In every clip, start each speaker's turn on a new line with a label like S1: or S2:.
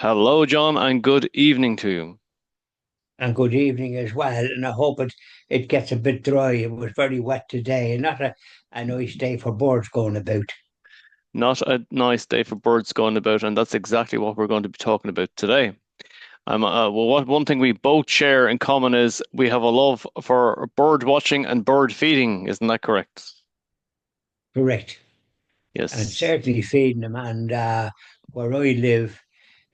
S1: Hello, John, and good evening to you.
S2: And good evening as well. And I hope it gets a bit dry. It was very wet today, and not a nice day for birds going about.
S1: Not a nice day for birds going about, and that's exactly what we're going to be talking about today. One thing we both share in common is we have a love for bird watching and bird feeding. Isn't that correct?
S2: Correct. And
S1: Yes.
S2: certainly feeding them. And where I live,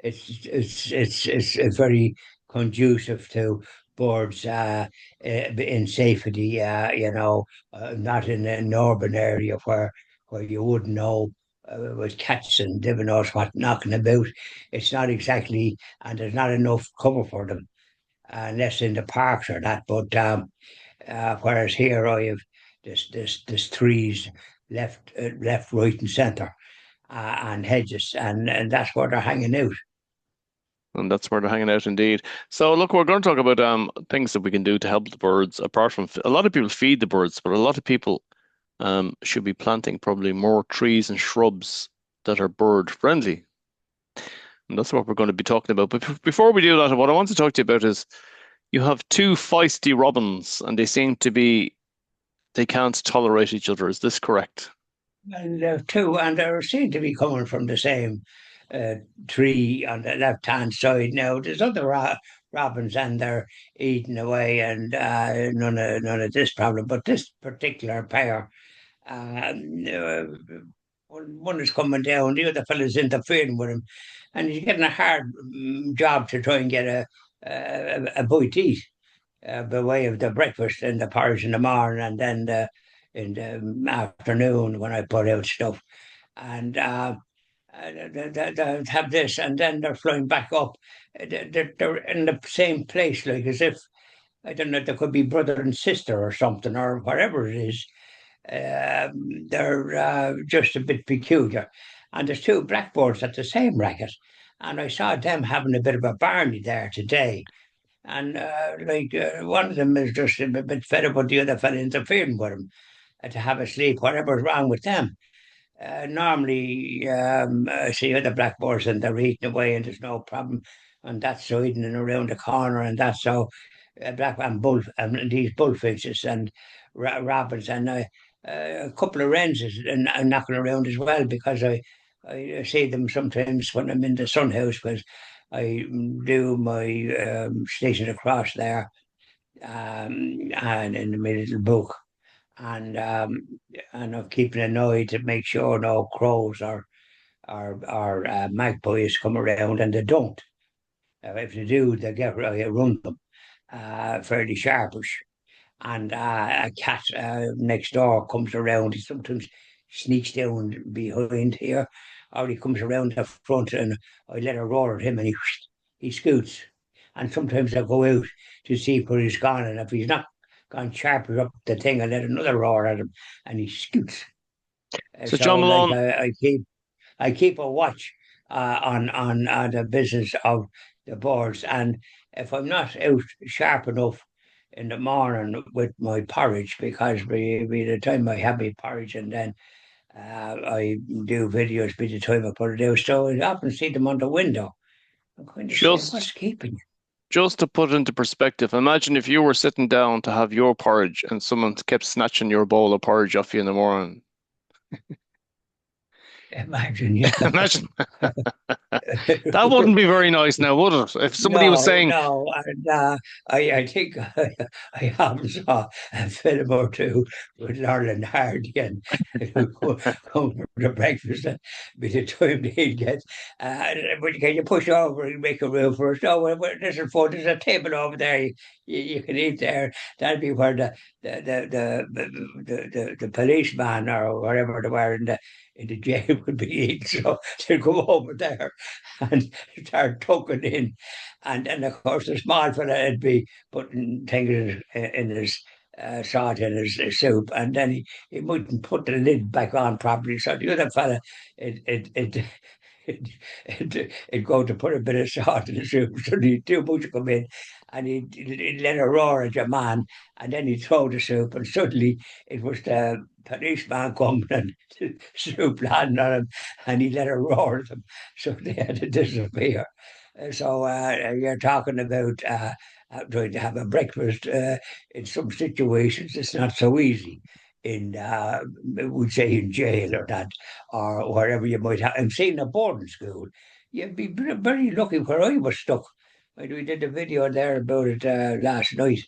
S2: it's very conducive to birds in safety. Not in an urban area where you wouldn't know with cats and diving knows what knocking about. It's not exactly, and there's not enough cover for them unless in the parks or that. But whereas here I have this trees left, right, and centre, and hedges, and that's where they're hanging out.
S1: And that's where they're hanging out indeed. So look, we're going to talk about things that we can do to help the birds. Apart from a lot of people feed the birds, but a lot of people should be planting probably more trees and shrubs that are bird friendly. And that's what we're going to be talking about. But before we do that, what I want to talk to you about is you have two feisty robins, and they can't tolerate each other. Is this correct?
S2: And two, and they seem to be coming from the same uh, tree on the left hand side. Now there's other robins, and they're eating away, and none of this problem. But this particular pair, uh, one is coming down, the other fella's interfering with him, and he's getting a hard job to try and get a bite to eat by way of the breakfast and the porridge in the morning, and then in the afternoon when I put out stuff. And they have this, and then they're flying back up. They're in the same place, like as if, I don't know, there could be brother and sister or something, or whatever it is. They're just a bit peculiar. And there's two blackboards at the same racket. And I saw them having a bit of a barney there today. And one of them is just a bit fed up with the other fella interfering with him to have a sleep, whatever's wrong with them. Normally, I see other blackboards and they're eating away and there's no problem on that side and around the corner, and that's so black and bull and these bullfinches and robins, and a couple of wrens are knocking around as well, because I see them sometimes when I'm in the sun house, because I do my station across there, and in my little book, and I'm keeping an eye to make sure no crows or magpies come around, and they don't. If they do, they get I run them fairly sharpish. And a cat next door comes around. He sometimes sneaks down behind here, or he comes around the front, and I let her roar at him, and he scoots. And sometimes I go out to see where he's gone, and if he's not gone sharply up the thing, I let another roar at him, and he scoots.
S1: So,
S2: So
S1: John
S2: like
S1: Malone,
S2: I keep a watch on the business of the birds, and if I'm not out sharp enough in the morning with my porridge, because by the time I have my porridge, and then I do videos by the time I put it out, so I often see them on the window. I'm kind of saying,
S1: just
S2: what's keeping you?
S1: just to put it into perspective, imagine if you were sitting down to have your porridge and someone kept snatching your bowl of porridge off you in the morning.
S2: Imagine, yeah.
S1: Imagine that wouldn't be very nice now, would it? If somebody was
S2: No,
S1: saying,
S2: no, and I think I often saw a film or two with Laurel Hardy who come for the breakfast, and by the time they get, but can you push over and make a room for us? No, there's a table over there. You can eat there. That'll be where the policeman or whatever they were in the jail would be eating. So they'll go over there and start tucking in, and then of course the small fella would be putting things in his salt in his soup, and then he mightn't put the lid back on properly. So the other fella, it it it. It'd go to put a bit of salt in the soup, so the two would come in, and he'd let a roar at your man, and then he'd throw the soup, and suddenly it was the policeman coming and the soup landing on him, and he let a roar at them, so they had to disappear. So you're talking about trying to have a breakfast. In some situations, it's not so easy. In would say in jail or that, or wherever you might have. I'm saying a boarding school. You'd be very lucky where I was stuck. We did a video there about it last night,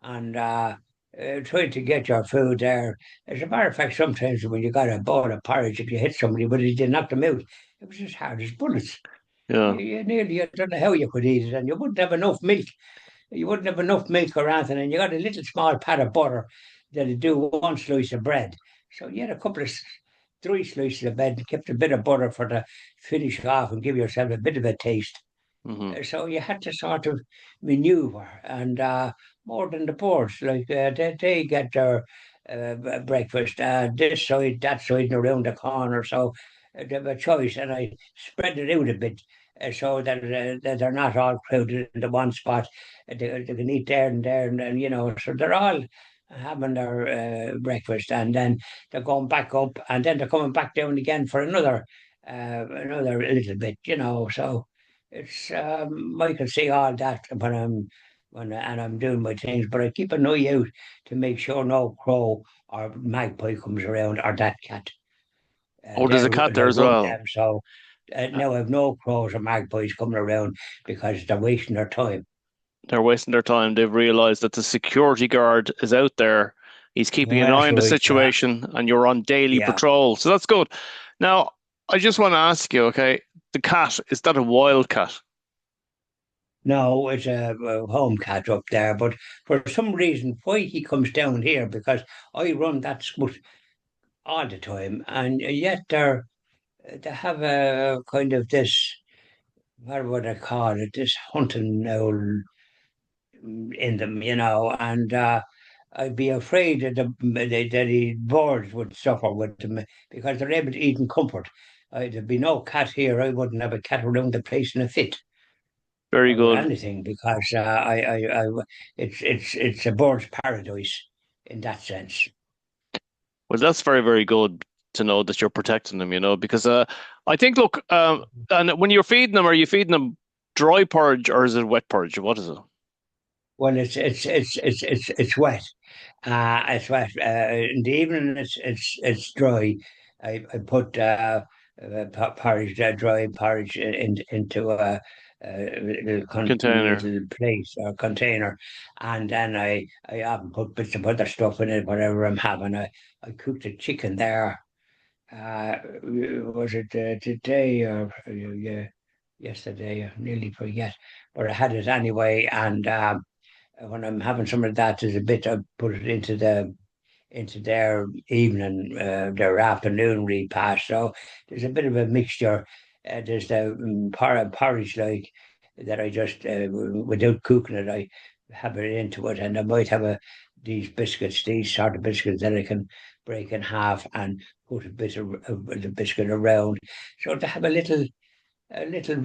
S2: and trying to get your food there. As a matter of fact, sometimes when you got a bowl of porridge, if you hit somebody with it, you knock them out. It was as hard as bullets.
S1: Yeah.
S2: You don't know how you could eat it, and you wouldn't have enough milk. You wouldn't have enough milk or anything, and you got a little small pat of butter that'd do one slice of bread. So you had a couple of 3 slices of bread, kept a bit of butter for to finish off and give yourself a bit of a taste.
S1: Hmm.
S2: So you had to sort of maneuver, and more than the birds, like they get their breakfast this side, that side, and around the corner. So they have a choice, and I spread it out a bit so that they're not all crowded into one spot. They can eat there and there, and so they're all having their breakfast, and then they're going back up, and then they're coming back down again for another little bit. So it's I can see all that and I'm doing my things, but I keep an eye out to make sure no crow or magpie comes around or that cat.
S1: Oh, there's a cat
S2: They
S1: there as
S2: run
S1: well.
S2: them, so
S1: Uh,
S2: now I've no crows or magpies coming around because they're wasting their time.
S1: They're wasting their time. They've realized that the security guard is out there. He's keeping an eye
S2: That's
S1: on the
S2: right. Yeah,
S1: situation, and you're on daily
S2: yeah.
S1: patrol. So that's good. Now, I just want to ask you, okay, the cat, is that a wild cat?
S2: No, it's a home cat up there, but for some reason, why he comes down here because I run that spot all the time, and yet they have a kind of this, what would I call it, this hunting owl in them, and I'd be afraid that the birds would suffer with them because they're able to eat in comfort. There'd be no cat here. I wouldn't have a cat around the place in a fit
S1: Very
S2: or
S1: good.
S2: anything because it's a bird's paradise in that sense.
S1: Well, that's very, very good to know that you're protecting them, because I think, look, and when you're feeding them, are you feeding them dry porridge or is it wet porridge? What is it?
S2: Well, it's wet. It's wet. In the evening, it's dry. I put porridge, dry porridge into a
S1: Container.
S2: little plate or container, and then I haven't put bits of other stuff in it, whatever I'm having. I cooked the chicken there. Was it today or yeah, yesterday? I nearly forget, but I had it anyway, and. When I'm having some of that, there's a bit I put it into their evening, their afternoon repast. So there's a bit of a mixture. There's the porridge like that I just without cooking it, I have it into it, and I might have these biscuits, these sort of biscuits that I can break in half and put a bit of the biscuit around, so to have a little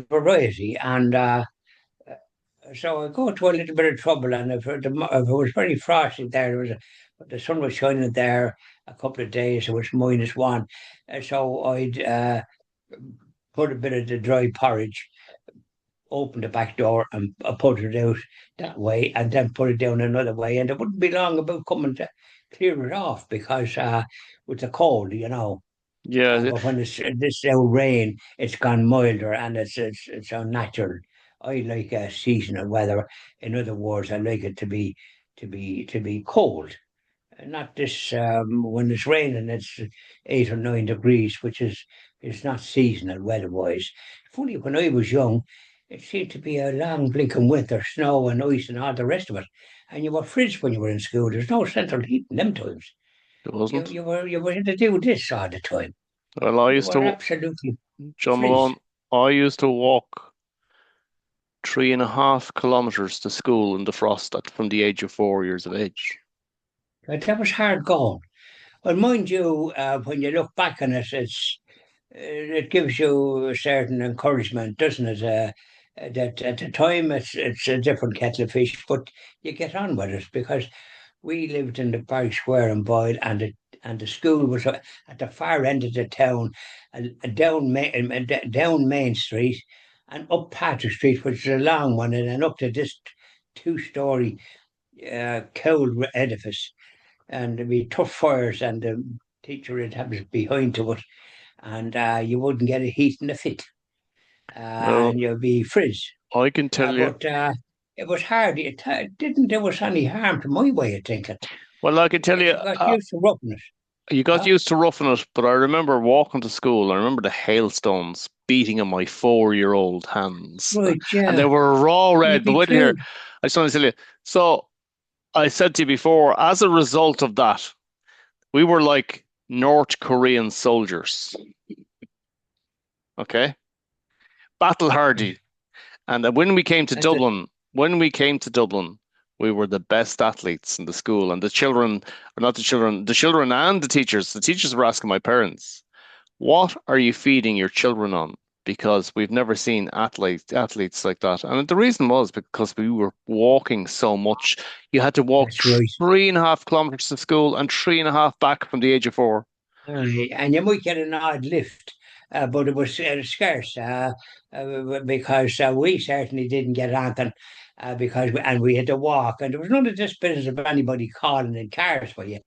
S2: variety and. So I go to a little bit of trouble, and if it was very frosty but the sun was shining there a couple of days. It was -1, so I'd put a bit of the dry porridge, open the back door, and put it out that way, and then put it down another way, and it wouldn't be long about coming to clear it off because with the cold.
S1: Yeah,
S2: But when it's this now rain, it's gone milder and it's unnatural. I like seasonal weather. In other words, I like it to be cold. Not this when it's raining, it's 8 or 9 degrees, which is not seasonal weather-wise. Funny, when I was young, it seemed to be a long blinking winter, snow and ice and all the rest of it. And you were fridged when you were in school. There's no central heat in them times.
S1: it
S2: You
S1: wasn't.
S2: you were you were to do this all the time.
S1: Well, I
S2: You
S1: used
S2: were
S1: to,
S2: absolutely
S1: John Malone,
S2: freeze.
S1: I used to walk 3.5 kilometers to school in the frost from the age of 4 years of age.
S2: But that was hard going. Well, mind you, when you look back on it, it gives you a certain encouragement, doesn't it? That at the time it's a different kettle of fish, but you get on with it because we lived in the Barry Square in Boyle, and the school was at the far end of the town, down Main Street, and up Patrick Street, which is a long one, and then up to this two-story cold edifice, and there'd be tough fires, and the teacher would have us behind to it, and you wouldn't get a heat in the fit,
S1: Well,
S2: and you'd be frizz.
S1: I can tell you.
S2: But it was hard. It didn't do us any harm to my way of thinking.
S1: Well, I can tell you.
S2: You got used to roughing it.
S1: You got
S2: Huh?
S1: used to roughing it, but I remember walking to school. I remember the hailstones beating on my 4-year-old hands,
S2: Right,
S1: and they
S2: yeah.
S1: were raw
S2: And you'd
S1: red. But
S2: be
S1: wait here,
S2: cold.
S1: I just want to tell you. So I said to you before, as a result of that, we were like North Korean soldiers. Okay, battle
S2: Right.
S1: hardy. And when we came to
S2: And the,
S1: Dublin, we were the best athletes in the school, and the children, or not the children and the teachers. The teachers were asking my parents, "What are you feeding your children on?" Because we've never seen athletes like that. And the reason was because we were walking so much. You had to walk
S2: that's right.
S1: 3.5 kilometers to school and 3.5 back from the age of 4.
S2: And you might get an odd lift, but it was scarce because we certainly didn't get anything and we had to walk, and there was none of this business of anybody calling in cars for you.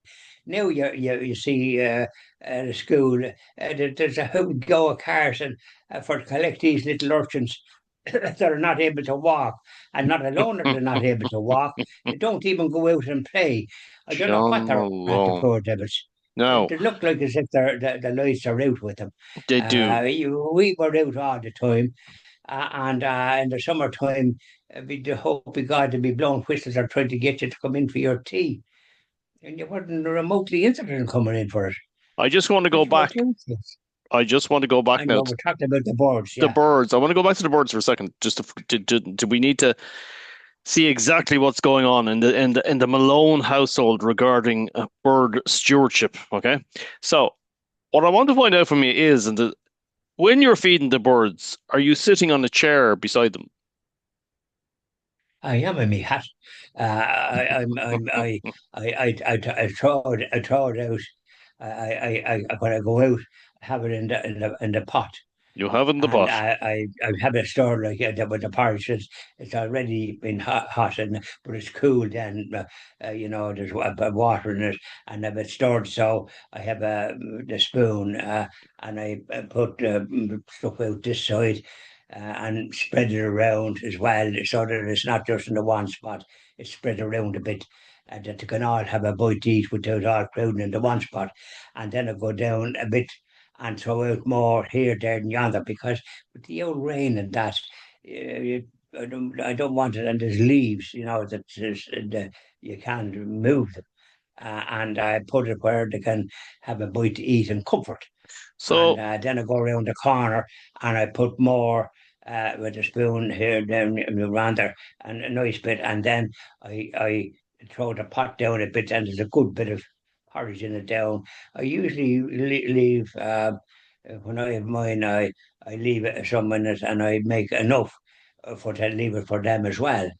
S2: Now you see at a school there's a whole go of cars and for to collect these little urchins that are not able to walk, and not alone are they not able to walk, they don't even go out and play. I don't know what
S1: John
S2: they're at, the
S1: Malone.
S2: poor devils.
S1: No,
S2: They look like as if the lights are out with them.
S1: they do.
S2: We were out all the time, and in the summertime, we hope to God to be blowing whistles or trying to get you to come in for your tea, and you weren't remotely interested in coming in for it.
S1: I just want to go
S2: Which was
S1: back.
S2: useless.
S1: I just want to go back
S2: I
S1: now
S2: know
S1: to
S2: we're talking about the birds,
S1: the
S2: yeah.
S1: birds. I want to go back to the birds for a second. Just do we need to see exactly what's going on in the Malone household regarding bird stewardship? Okay, so what I want to find out from you is, when you're feeding the birds, are you sitting on a chair beside them?
S2: I am in my hat. I throw it out. When I go out, I have it in the pot.
S1: You have in the
S2: And
S1: pot.
S2: I have it stored like with the porridge. It's already been hot, and but it's cool. Then there's water in it, and I have it stored. So I have the spoon, and I put stuff out this side, and spread it around as well, so that it's not just in the one spot. It's spread around a bit. That they can all have a bite to eat without all crowding in the one spot, and then I go down a bit and throw out more here, there, and yonder, because with the old rain and that, I don't want it. And there's leaves, that you can't move them. And I put it where they can have a bite to eat in comfort. And
S1: So
S2: then I go around the corner and I put more with a spoon here, down around there, and a nice bit. And then I throw the pot down a bit, and there's a good bit of porridge in it down. I usually leave, when I have mine, I leave it some in it, and I make enough for to leave it for them as well.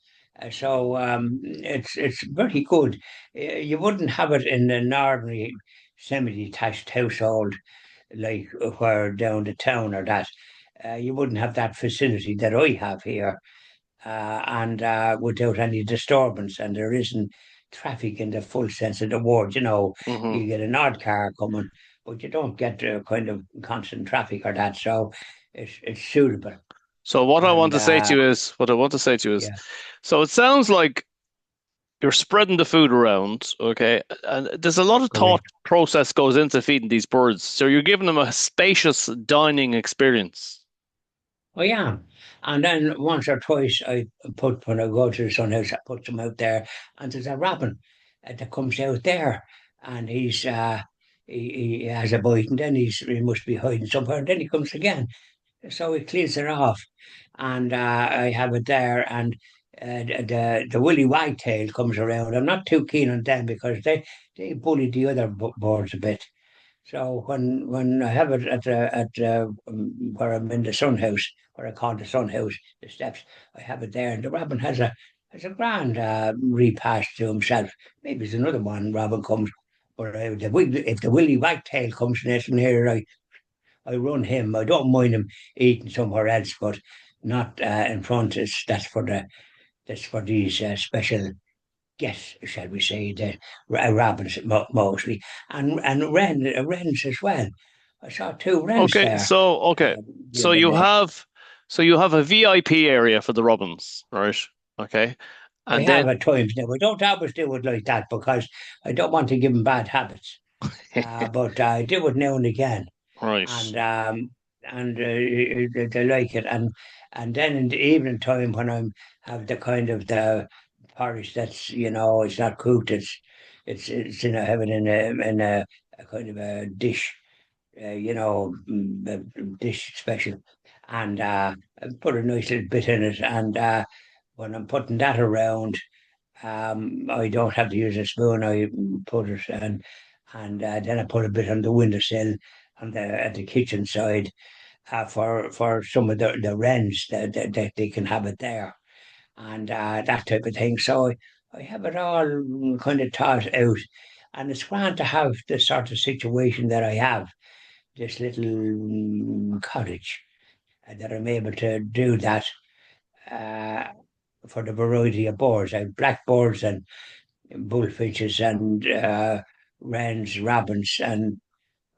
S2: So it's very good. You wouldn't have it in an ordinary semi-detached household like where down the town or that. You wouldn't have that facility that I have here, and without any disturbance, and there isn't traffic in the full sense of the word.
S1: mhm.
S2: You get an odd car coming, but you don't get the kind of constant traffic or that. So it's suitable.
S1: So
S2: And
S1: what I want to say to you is,
S2: yeah,
S1: so it sounds like you're spreading the food around, okay? And there's a lot of thought
S2: correct.
S1: process goes into feeding these birds. So you're giving them a spacious dining experience.
S2: I am. And then once or twice when I go to the sun house, I put them out there, and there's a robin that comes out there, and he has a bite, and then he must be hiding somewhere, and then he comes again. So he cleans it off, and I have it there, and the woolly wagtail comes around. I'm not too keen on them because they bully the other birds a bit. So when I have it where I'm in the sun house, where I call the sun house, the steps, I have it there, and the robin has a grand repast to himself. Maybe there's another one. Robin comes, but if the willy wagtail comes nesting here, I run him. I don't mind him eating somewhere else, but not in front. That's for these special guests, shall we say, the rabbits mostly, and wrens as well. I saw two wrens
S1: Okay,
S2: there
S1: so okay,
S2: the
S1: so
S2: other
S1: you
S2: day.
S1: have so you have a VIP area for the robins, right? Okay,
S2: I
S1: and then
S2: have at times now. I don't always do it like that because I don't want to give them bad habits. But I do it now and again,
S1: right.
S2: and they like it. And then in the evening time when I'm have the kind of the porridge that's it's not cooked. It's I have it in a kind of a dish, a dish special, and I put a nice little bit in it. And when I'm putting that around, I don't have to use a spoon. I put it and then I put a bit on the windowsill on the at the kitchen side for some of the wrens that they can have it there and that type of thing. So I have it all kind of thought out, and it's grand to have the sort of situation that I have, this little cottage, that I'm able to do that uh, for the variety of birds. I have blackbirds and bullfinches and wrens, robins, and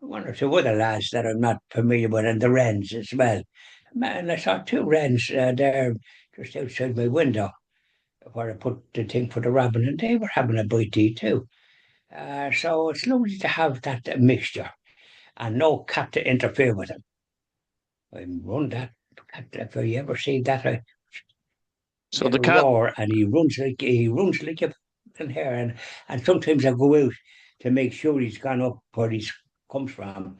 S2: one or two other lads that I'm not familiar with, and the wrens as well. Man, I saw two wrens there just outside my window where I put the thing for the robin, and they were having a bite to eat too. So it's lovely to have that mixture and no cat to interfere with them. I run that cat, if you ever see that, I
S1: So
S2: get
S1: the
S2: a
S1: cat,
S2: roar, and he runs like a fucking hare, and sometimes I go out to make sure he's gone up where he comes from.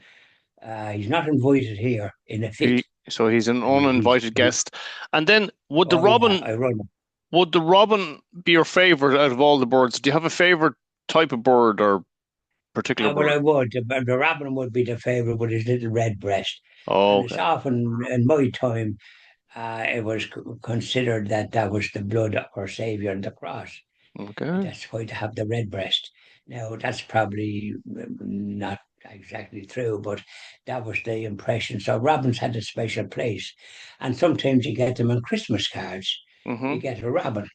S2: He's not invited here in a fit,
S1: so he's an
S2: and
S1: uninvited guest. And then
S2: oh yeah, I run him.
S1: would the robin be your favorite out of all the birds? Do you have a favorite type of bird or particular
S2: Well,
S1: bird?
S2: I would. The robin would be the favourite with his little red breast.
S1: Oh,
S2: And it's
S1: okay.
S2: often, in my time, it was considered that that was the blood of our Saviour on the cross. And
S1: Okay.
S2: that's why they have the red breast. Now, that's probably not exactly true, but that was the impression. So robins had a special place. And sometimes you get them on Christmas cards.
S1: Mm-hmm.
S2: You get a robin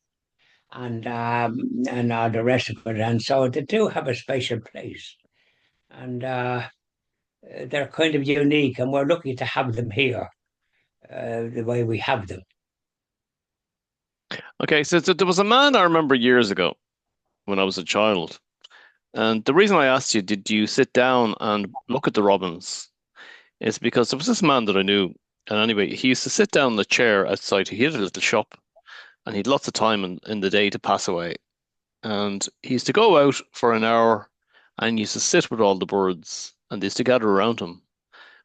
S2: and all the rest of it. And so they do have a special place. And they're kind of unique, and we're lucky to have them here the way we have them.
S1: Okay, so there was a man I remember years ago when I was a child. And the reason I asked you, did you sit down and look at the robins, is because there was this man that I knew. And anyway, he used to sit down in the chair outside. He had a little shop and he had lots of time in the day to pass away. And he used to go out for an hour and he used to sit with all the birds and they used to gather around him,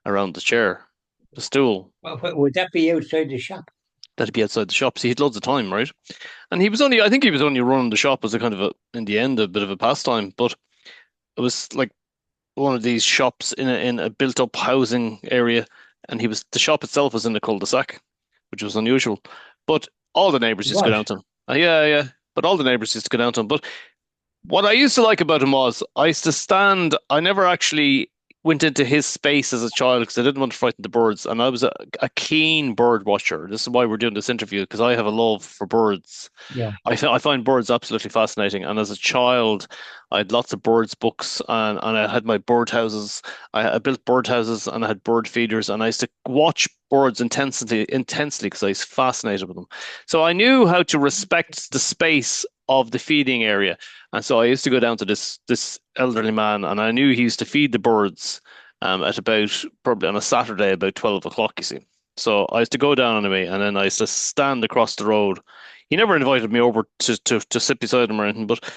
S1: around the chair, the stool
S2: Well, would that be outside the shop?
S1: that'd be outside the shop. So he had loads of time, right? And he was only, I think he was only running the shop as a kind of a, in the end, a bit of a pastime, but it was like one of these shops in a built up housing area, and the shop itself was in a cul-de-sac, which was unusual. But all the neighbors used to go
S2: What?
S1: down to him. Yeah, yeah. But all the neighbors used to go down to him. But what I used to like about him was I used to stand. I never actually went into his space as a child because I didn't want to frighten the birds, and I was a keen bird watcher. This is why we're doing this interview because I have a love for birds.
S2: Yeah.
S1: I find birds absolutely fascinating. And as a child, I had lots of birds books and I had my bird houses. I built bird houses and I had bird feeders and I used to watch birds intensely because I was fascinated with them. So I knew how to respect the space of the feeding area. And so I used to go down to this elderly man and I knew he used to feed the birds at about probably on a Saturday about 12 o'clock, you see. So I used to go down anyway, and then I used to stand across the road. He never invited me over to sit beside him or anything, but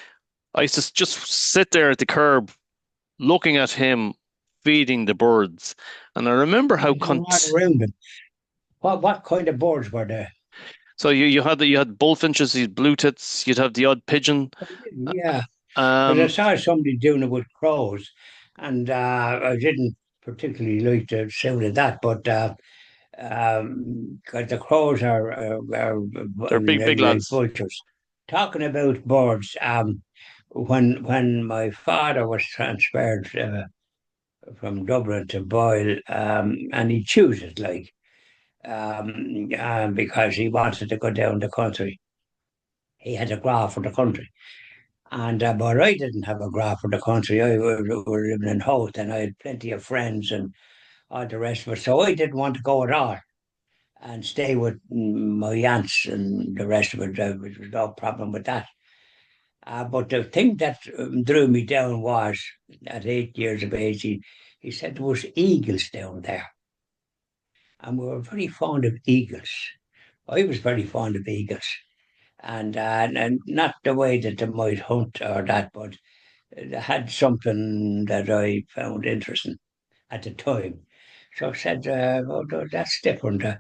S1: I used to just sit there at the curb looking at him feeding the birds. And I remember how
S2: You do a lot around them. What kind of birds were there?
S1: So you had bullfinches, you had blue tits, you'd have the odd pigeon.
S2: Yeah, because I
S1: Um,
S2: saw somebody doing it with crows, and I didn't particularly like the sound of that, but because the crows
S1: they're big
S2: like
S1: lads.
S2: vultures. Talking about birds, when my father was transferred from Dublin to Boyle, and he chooses because he wanted to go down the country. He had a graph for the country. And but I didn't have a graph for the country. Were living in Hoth, and I had plenty of friends and all the rest of it. So I didn't want to go at all and stay with my aunts and the rest of it. There was no problem with that. But the thing that drew me down was at 8 years of age, he said there was eagles down there, and we were very fond of eagles. I was very fond of eagles, and not the way that they might hunt or that, but they had something that I found interesting at the time. So I said, oh, no, that's different. I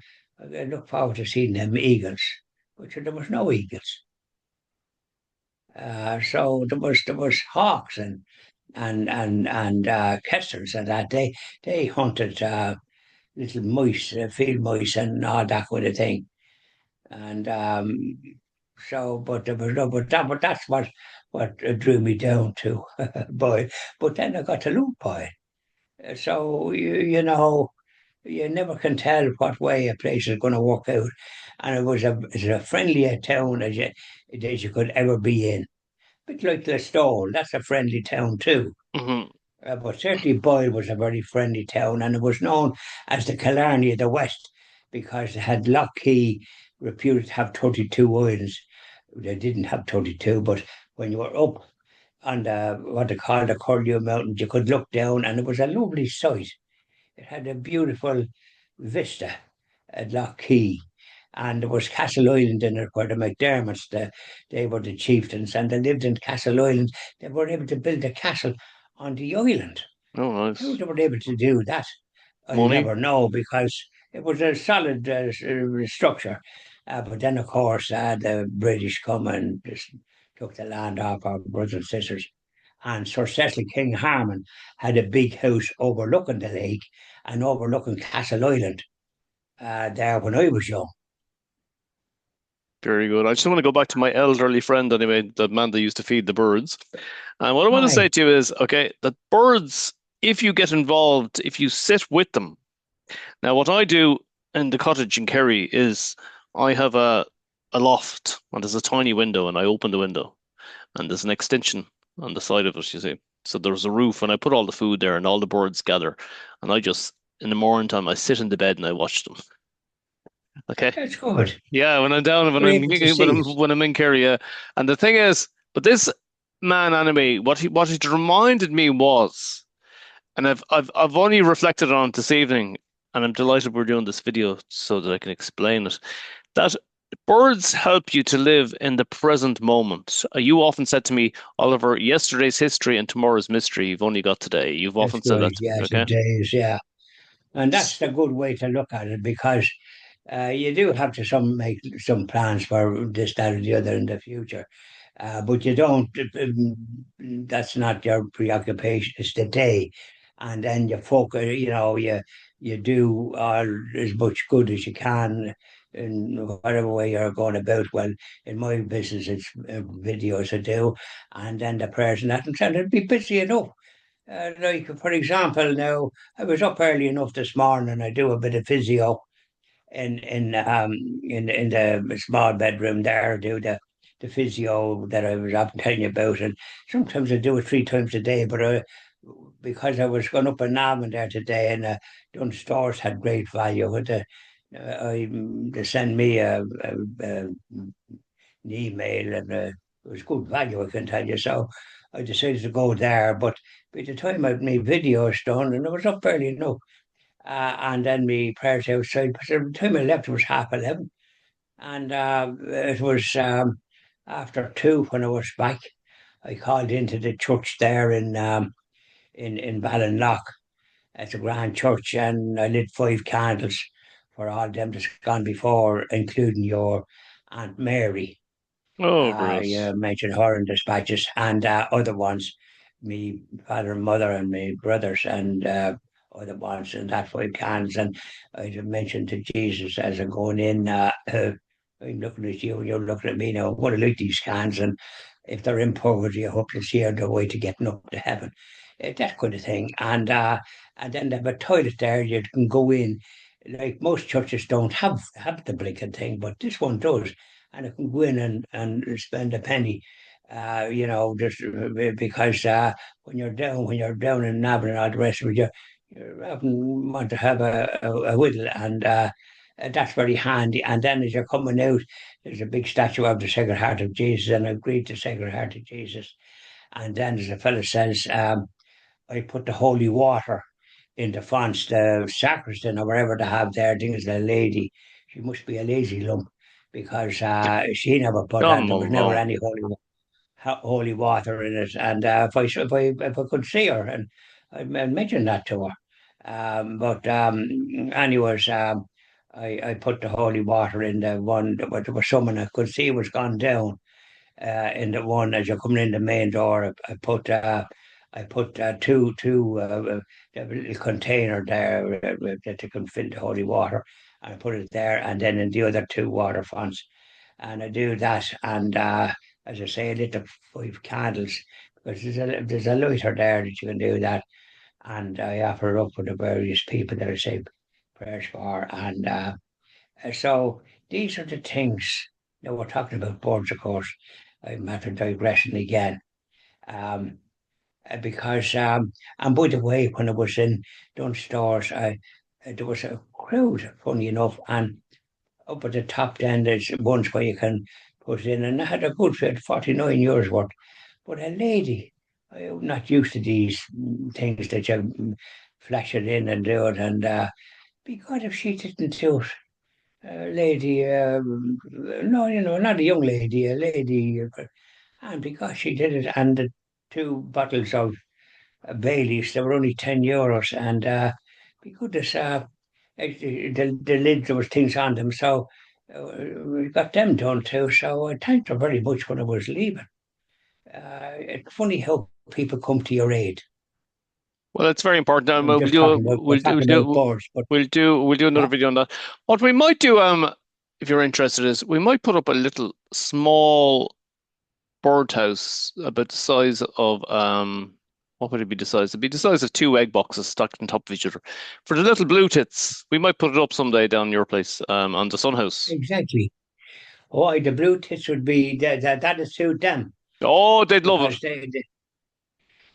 S2: look forward to seeing them eagles. But there was no eagles. So there was hawks and kestrels and that. They hunted little mice, field mice and all that kind of thing. And so, but there was no, but that's what drew me down to boy. But then I got to loop boy. So you never can tell what way a place is going to work out, and it's a friendlier town as you could ever be in. Bit like Listowel, that's a friendly town too.
S1: Hmm.
S2: But certainly Boyle was a very friendly town, and it was known as the Killarney of the West because it had Lockheed reputed to have 32 islands. They didn't have 32, but when you were up on what they call the Curlew Mountains, you could look down, and it was a lovely sight. It had a beautiful vista at Lockheed. And there was Castle Island in it where the McDermotts, they were the chieftains and they lived in Castle Island. They were able to build a castle on the island.
S1: Oh,
S2: How
S1: nice.
S2: they were able to do that, I'll
S1: Money.
S2: never know because it was a solid structure. But then, of course, the British come and just took the land off our brothers and sisters. And Sir Cecil King Harman had a big house overlooking the lake and overlooking Castle Island there when I was young.
S1: Very good. I just want to go back to my elderly friend anyway, the man that used to feed the birds. And what I want to say
S2: Aye,
S1: to you is, okay, that birds, if you get involved, if you sit with them. Now, what I do in the cottage in Kerry is I have a loft and there's a tiny window and I open the window and there's an extension on the side of it, you see. So there's a roof and I put all the food there and all the birds gather and I just in the morning time I sit in the bed and I watch them. Okay.
S2: that's good.
S1: Yeah, when I'm down,
S2: You're able to see it.
S1: when I'm in Kerry, yeah. And the thing is, but this man anime, what it reminded me was, and I've only reflected on it this evening, and I'm delighted we're doing this video so that I can explain it. That birds help you to live in the present moment. You often said to me, Oliver, yesterday's history and tomorrow's mystery. You've only got today. You've
S2: That's
S1: often said
S2: right.
S1: that to me,
S2: Yes,
S1: okay?
S2: it is. Yeah. And that's the good way to look at it because you do have to make some plans for this, that, or the other in the future. But you don't, that's not your preoccupation, it's the day. And then you focus, you do all as much good as you can in whatever way you're going about. Well, in my business, it's videos I do, and then the prayers and that, and it'd be busy enough. Like for example, now I was up early enough this morning. I do a bit of physio in the small bedroom there. I do the physio that I was often telling you about, and sometimes I do it 3 times a day. But because I was going up in Navan there today, and Dunn Stores had great value. They send me an email, and it was good value, I can tell you. So I decided to go there. But by the time I had my videos done, and I was up early enough, and then my prayers outside, but by the time I left, it was 11:30. And it was after 2 when I was back. I called into the church there in Ballinlough. It's a grand church, and I lit 5 candles for all them that's gone before, including your Aunt Mary.
S1: Oh,
S2: You
S1: brilliant.
S2: mentioned her in dispatches and other ones, me father and mother and me brothers and other ones and that 5 cans. And I just mentioned to Jesus as I'm going in, I'm looking at you and you're looking at me now. I'm going to look these cans, and if they're in purgatory, I hope to see the way to getting up to heaven. That kind of thing. And then they have a toilet there you can go in. Like most churches don't have the blinking thing, but this one does, and I can go in and spend a penny, just because when you're down in Navan and all the rest of it, you often want to have a whittle, and that's very handy. And then as you're coming out, there's a big statue of the Sacred Heart of Jesus, and I greet the Sacred Heart of Jesus. And then, as the fellow says, I put the holy water in the fonts, the sacristan or wherever they have there. I think it's a lady. She must be a lazy lump because she never put
S1: Come
S2: there was never
S1: along.
S2: any holy water in it. And if I could see her, and I'd mention that to her. But anyways, I put the holy water in the one that there was someone I could see was gone down in the one as you're coming in the main door. I put a little container there that you can fill the holy water, and I put it there, and then in the other two water fonts, and I do that, and as I say, I lit the 5 candles because there's a lighter there that you can do that, and I offer it up for the various people that I say prayers for, and so these are the things. Now we're talking about birds, of course. I'm after digression again. Um, because and by the way, when I was in Dunstores, there was a crowd, funny enough, and up at the top then there's ones where you can put in, and I had a good fit, 49 euros worth. But a lady, I'm not used to these things that you flash it in and do it, and because if she didn't do it, a lady, no, not a young lady, a lady, and because she did it, and the 2 bottles of Baileys, they were only 10 euros, and because the lids, there was things on them, so we got them done too. So I thanked her very much when I was leaving. It's funny how people come to your aid.
S1: Well, it's very important.
S2: I'm just talking about we're talking about birds, but
S1: We'll do another
S2: yeah,
S1: video on that. What we might do, if you're interested, is we might put up a little small birdhouse about the size of what would it be the size? It'd be the size of 2 egg boxes stacked on top of each other. For the little blue tits, we might put it up someday down your place, on the sun house.
S2: exactly. Oh, the blue tits would be that'd suit them
S1: Oh, they'd love it.
S2: because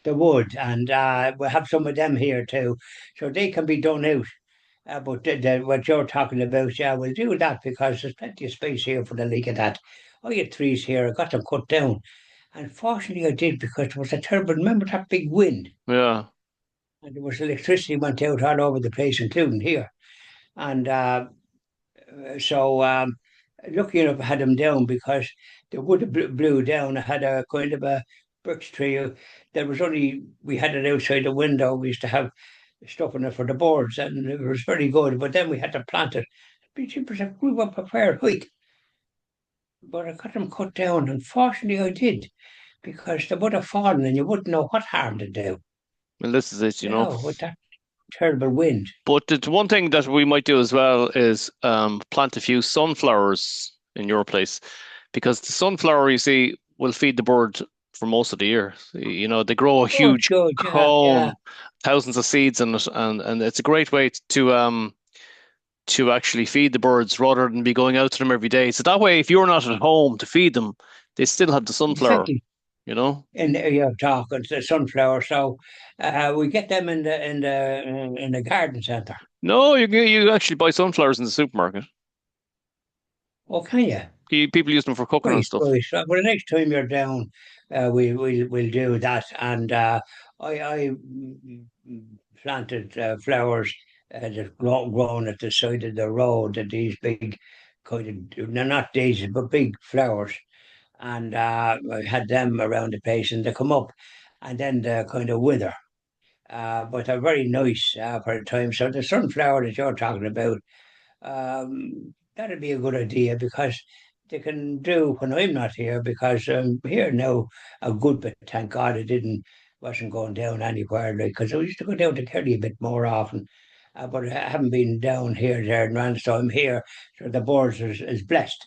S2: they would, and we'll have some of them here too, so they can be done out. But what you're talking about, yeah, we'll do that because there's plenty of space here for the leak of that. I had trees here, I got them cut down. And fortunately, I did because there was a terrible, remember that big wind?
S1: Yeah.
S2: And there was electricity went out all over the place, including here. And so, lucky enough, I had them down because the wood have blew down. I had a kind of a birch tree. There was only, we had it outside the window. We used to have stuff in it for the boards, and it was very good. But then we had to plant it. It grew up a fair height, but I got them cut down. Unfortunately, I did because they would have fallen, and you wouldn't know what harm to do.
S1: Well, this is it, you know.
S2: With that terrible wind.
S1: But the one thing that we might do as well is plant a few sunflowers in your place, because the sunflower, you see, will feed the bird for most of the year. You know, they grow a
S2: Good,
S1: huge
S2: good, yeah, yeah,
S1: comb, thousands of seeds in it, and it's a great way to actually feed the birds rather than be going out to them every day. So that way, if you're not at home to feed them, they still have the sunflower,
S2: exactly.
S1: you know?
S2: And you're talking the sunflower, so we get them in the garden centre.
S1: No, you actually buy sunflowers in the supermarket.
S2: Oh, can you?
S1: People use them for cooking and
S2: Right,
S1: stuff.
S2: right. So, well, the next time you're down, we'll do that. And I planted flowers that grown at the side of the road. That these big kind of, they're not daisies, but big flowers. And I had them around the place, and they come up, and then they kind of wither. But they're very nice for the time. So the sunflower that you're talking about, That'd be a good idea because they can do when I'm not here because I'm here now a good bit. Thank God I didn't wasn't going down anywhere like because I used to go down to Kerry a bit more often, but I haven't been down here there and around, so I'm here. So the board is blessed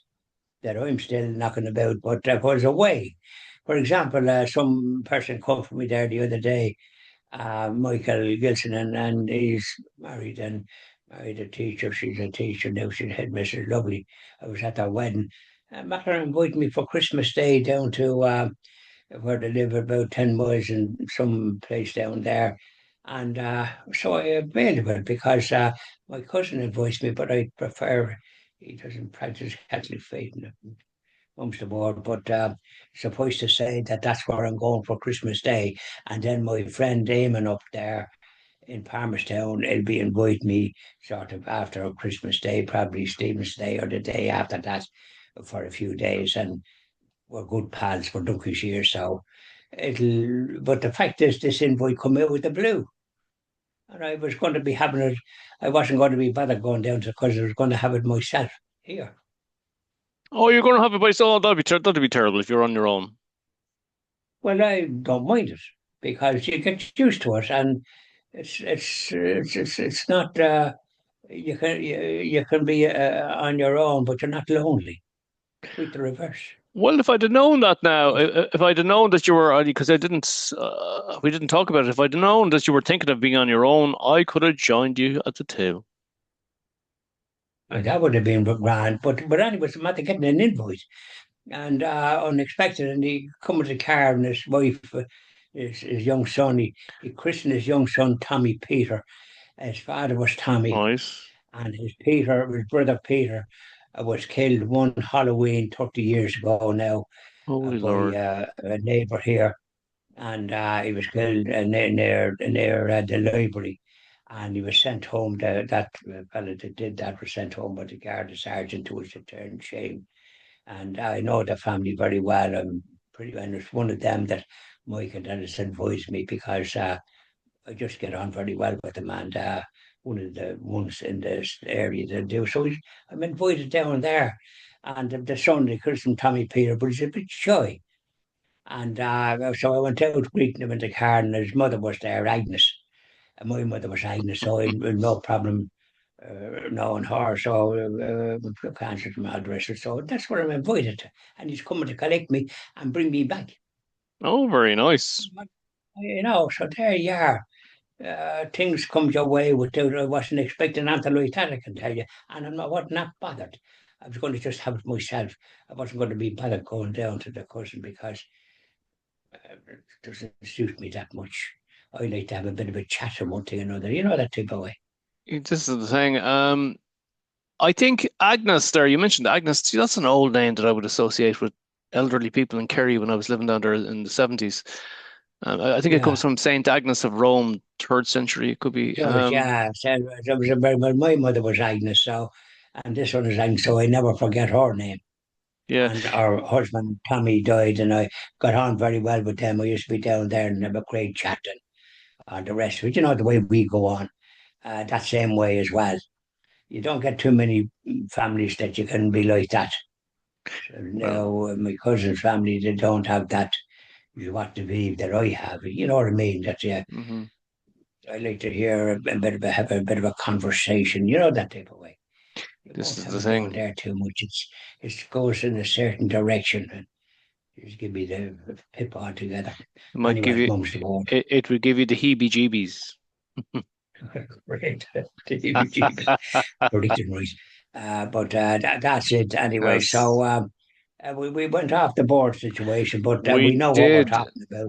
S2: that I'm still knocking about. But I was away. For example, some person called for me there the other day, Michael Gilson, and he's married and married a teacher. She's a teacher now. She's headmistress. Lovely. I was at their wedding. Matter invited me for Christmas Day down to where they live, about 10 miles in some place down there. And so I availed of it because my cousin advised me, but I prefer, he doesn't practice Catholic faith comes to board. But suffice to say that that's where I'm going for Christmas Day. And then my friend Damon up there in Palmerstown, he'll be inviting me sort of after Christmas Day, probably Stephen's Day or the day after that for a few days. And we're good pals for donkey's years. So but the fact is, this invite come out with the blue. And I was going to be having it, I wasn't going to be bothered going down to because I was going to have it myself here.
S1: Oh, you're going to have it by so that'd be terrible if you're on your own.
S2: Well, I don't mind it because you get used to it, and it's not. You can be on your own, but you're not lonely. Quite the reverse.
S1: Well, if I'd have known that now, if I'd have known that you were, because I didn't, we didn't talk about it. If I'd have known that you were thinking of being on your own, I could have joined you at the table.
S2: And that would have been grand. But anyway, it's a matter of getting an invite and unexpected, and he come with a car and his wife, his young son. He christened his young son Tommy Peter. His father was Tommy,
S1: Nice.
S2: and his brother Peter, was killed one Halloween 30 years ago now
S1: Holy
S2: by
S1: Lord.
S2: a neighbour here, and he was killed near the library, and he was sent home. That fellow that did that was sent home by the guard, the sergeant, to his eternal shame. And I know the family very well. And it's one of them that Mike and Dennis advised me because I just get on very well with them, and one of the ones in this area that do. So I'm invited down there, and the son, they call him Tommy Peter, but he's a bit shy. And so I went out greeting him in the car, and his mother was there, Agnes. And my mother was Agnes, so I had no problem knowing her. So I answered my address. So that's where I'm invited to. And he's coming to collect me and bring me back.
S1: Oh, very nice.
S2: So there you are. Things come your way without I wasn't expecting anything like that, I can tell you. And I was not bothered. I was going to just have it myself. I wasn't going to be bothered going down to the cousin because it doesn't suit me that much. I like to have a bit of a chat and one thing or another. You know that type of way.
S1: This is the thing. I think Agnes there, you mentioned Agnes. See, that's an old name that I would associate with elderly people in Kerry when I was living down there in the 70s. I think it comes
S2: Yeah.
S1: from Saint Agnes of Rome, third century. It could be.
S2: Does, yeah. So, my mother was Agnes, so, and this one is Agnes, so I never forget her name.
S1: Yeah.
S2: And our husband Tommy died, and I got on very well with them. I used to be down there and have a great chat and the rest of it. You know the way we go on, that same way as well. You don't get too many families that you can be like that. So
S1: Well.
S2: now my cousin's family, they don't have that. You want to be that I have. You know what I mean? That yeah,
S1: Hmm.
S2: I like to hear a bit of have a bit of a conversation. You know that type of way. You
S1: This
S2: won't
S1: is
S2: have
S1: the
S2: it down
S1: thing.
S2: there too much. It goes in a certain direction. And just give me the pip on together.
S1: It might give
S2: Anyway,
S1: you.
S2: mum's the board.
S1: It would give you the heebie-jeebies.
S2: Great. Predicted right. But that's it anyway.
S1: Yes,
S2: So we went off the board situation, but we
S1: we
S2: know what we're
S1: did.
S2: talking about.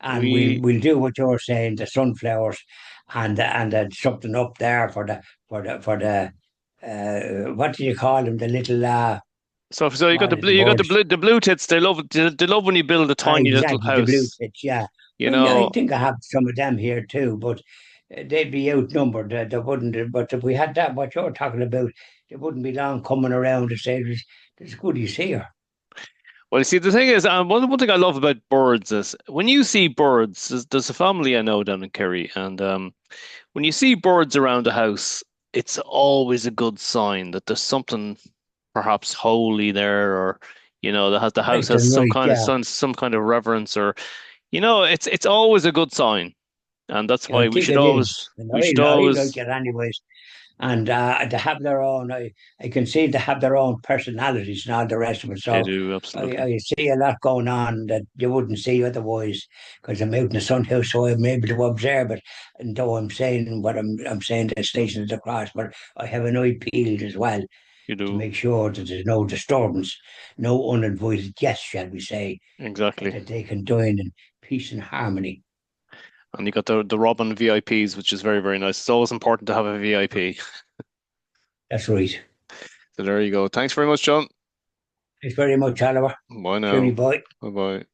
S2: And we'll
S1: We
S2: we'll do what you're saying, the sunflowers, and something up there for the what do you call them? The little
S1: so you got
S2: what
S1: the
S2: are
S1: blue
S2: the
S1: you got
S2: birds?
S1: the blue tits. They love when you build a tiny little
S2: Exactly, the blue
S1: house.
S2: tits. Yeah,
S1: You
S2: I
S1: know,
S2: think I have some of them here too, but they'd be outnumbered. They wouldn't. But if we had that, what you're talking about, they wouldn't be long coming around to say there's goodies here.
S1: well, you see, the thing is, one thing I love about birds is when you see birds. There's a family I know down in Kerry, and when you see birds around the house, it's always a good sign that there's something perhaps holy there, or the house
S2: Right
S1: has
S2: and
S1: some
S2: right,
S1: kind of
S2: yeah.
S1: some kind of reverence, or it's always a good sign, and that's
S2: Yeah, I
S1: why
S2: think it is. And
S1: we should
S2: I like
S1: always
S2: it anyways. And they have their own. I can see they have their own personalities and all the rest of it.
S1: they
S2: So
S1: do absolutely.
S2: I see a lot going on that you wouldn't see otherwise because I'm out in the sun house, so I'm able to observe it. And though I'm saying what I'm saying the stations across, but I have an eye peeled as well
S1: You
S2: to
S1: do
S2: make sure that there's no disturbance, no uninvited guests, shall we say,
S1: exactly.
S2: that they can dine in peace and harmony.
S1: And you got the Robin VIPs, which is very, very nice. It's always important to have a VIP.
S2: That's right.
S1: So there you go. Thanks very much, John.
S2: Thanks very much, Oliver.
S1: Bye
S2: Cheery
S1: now.
S2: boy.
S1: Bye bye.